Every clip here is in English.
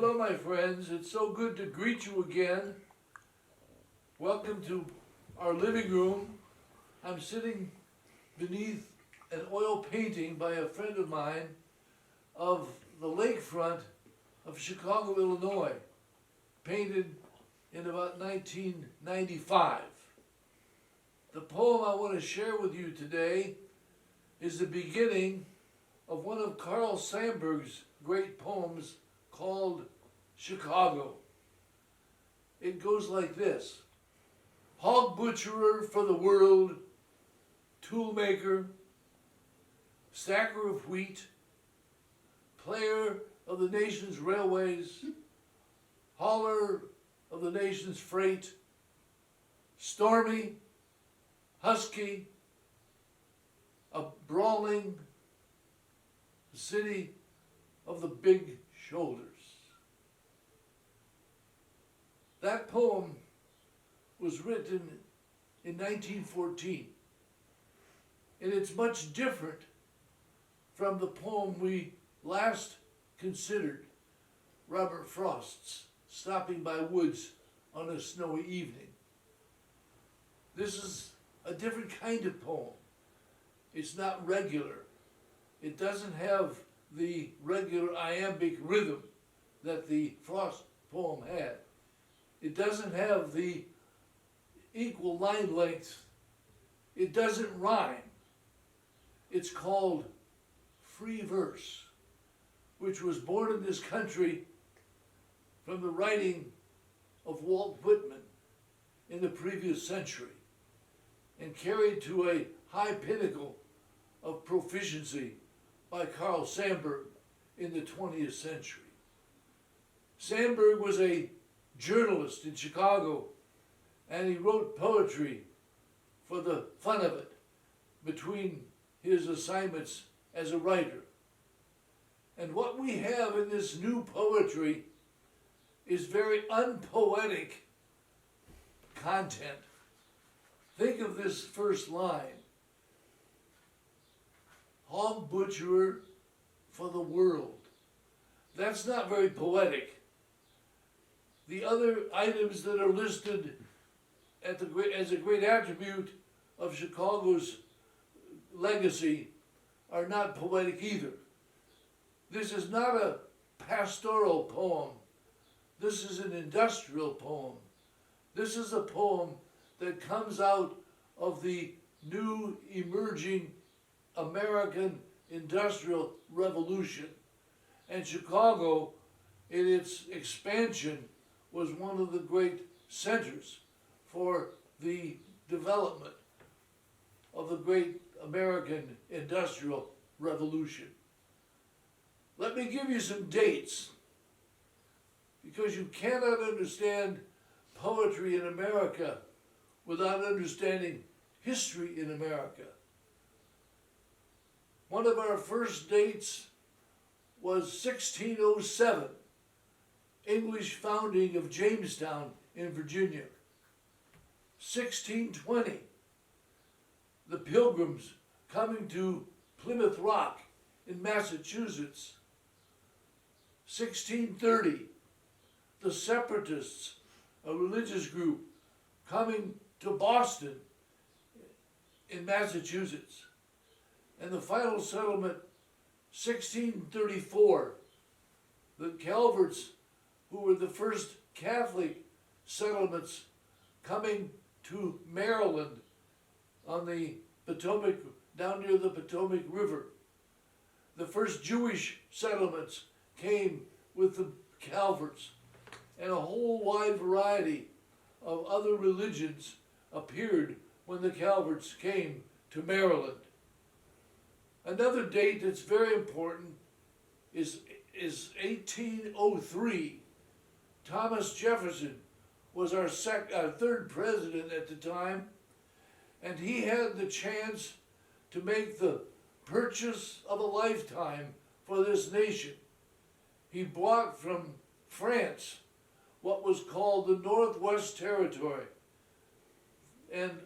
Hello, my friends. It's so good to greet you again. Welcome to our living room. I'm sitting beneath an oil painting by a friend of mine of the lakefront of Chicago, Illinois, painted in about 1995. The poem I want to share with you today is the beginning of one of Carl Sandberg's great poems called Chicago. It goes like this: hog butcherer for the world, tool maker, stacker of wheat, player of the nation's railways, hauler of the nation's freight, stormy, husky, a brawling city of the big shoulders. That poem was written in 1914, and it's much different from the poem we last considered, Robert Frost's Stopping by Woods on a Snowy Evening. This is a different kind of poem. It's not regular. It doesn't have the regular iambic rhythm that the Frost poem had. It doesn't have the equal line length. It doesn't rhyme. It's called free verse, which was born in this country from the writing of Walt Whitman in the previous century and carried to a high pinnacle of proficiency by Carl Sandberg in the 20th century. Sandberg was a journalist in Chicago, and he wrote poetry for the fun of it between his assignments as a writer. And what we have in this new poetry is very unpoetic content. Think of this first line: hog butcherer for the world. That's not very poetic. The other items that are listed as a great attribute of Chicago's legacy are not poetic either. This is not a pastoral poem. This is an industrial poem. This is a poem that comes out of the new emerging American Industrial Revolution. And Chicago, in its expansion, was one of the great centers for the development of the great American Industrial Revolution. Let me give you some dates, because you cannot understand poetry in America without understanding history in America. One of our first dates was 1607, English founding of Jamestown in Virginia. 1620, the Pilgrims coming to Plymouth Rock in Massachusetts. 1630, the Separatists, a religious group, coming to Boston in Massachusetts. And the final settlement, 1634, the Calverts, who were the first Catholic settlements coming to Maryland on the Potomac, down near the Potomac River. The first Jewish settlements came with the Calverts, and a whole wide variety of other religions appeared when the Calverts came to Maryland. Another date that's very important is 1803. Thomas Jefferson was our third president at the time, and he had the chance to make the purchase of a lifetime for this nation. He bought from France what was called the Northwest Territory, and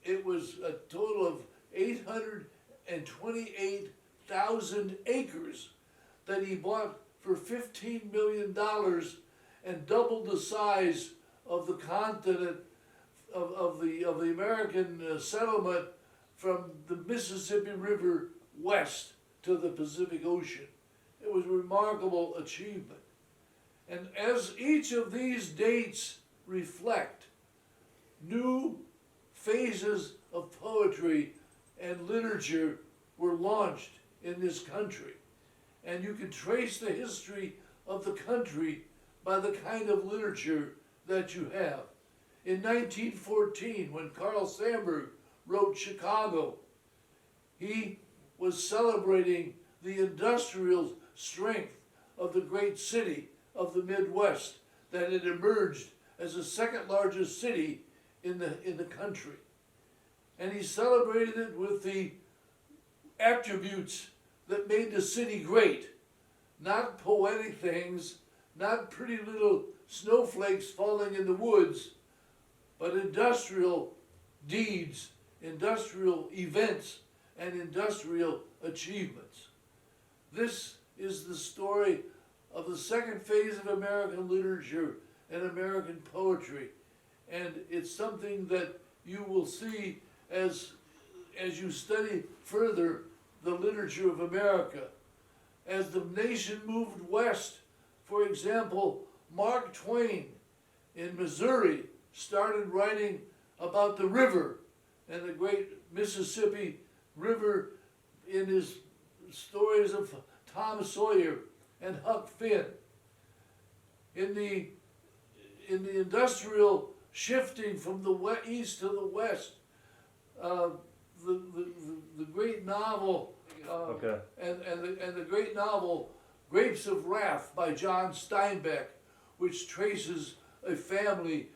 it was a total of 828,000 acres that he bought for $15 million and doubled the size of the continent of the American settlement from the Mississippi River west to the Pacific Ocean. It was a remarkable achievement. And as each of these dates reflect, new phases of poetry and literature were launched in this country. And you can trace the history of the country by the kind of literature that you have. In 1914, when Carl Sandberg wrote Chicago, he was celebrating the industrial strength of the great city of the Midwest that had emerged as the second largest city in the country. And he celebrated it with the attributes that made the city great. Not poetic things, not pretty little snowflakes falling in the woods, but industrial deeds, industrial events, and industrial achievements. This is the story of the second phase of American literature and American poetry. And it's something that you will see as you study further the literature of America. As the nation moved west, for example, Mark Twain in Missouri started writing about the river and the great Mississippi River in his stories of Tom Sawyer and Huck Finn. In the industrial shifting from the east to the west, the great novel and the great novel Grapes of Wrath by John Steinbeck, which traces a family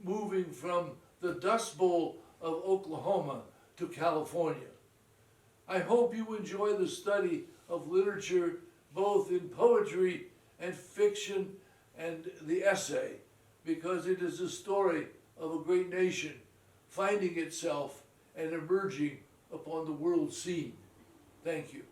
moving from the Dust Bowl of Oklahoma to California. I hope you enjoy the study of literature, both in poetry and fiction and the essay, because it is a story of a great nation finding itself and emerging upon the world scene. Thank you.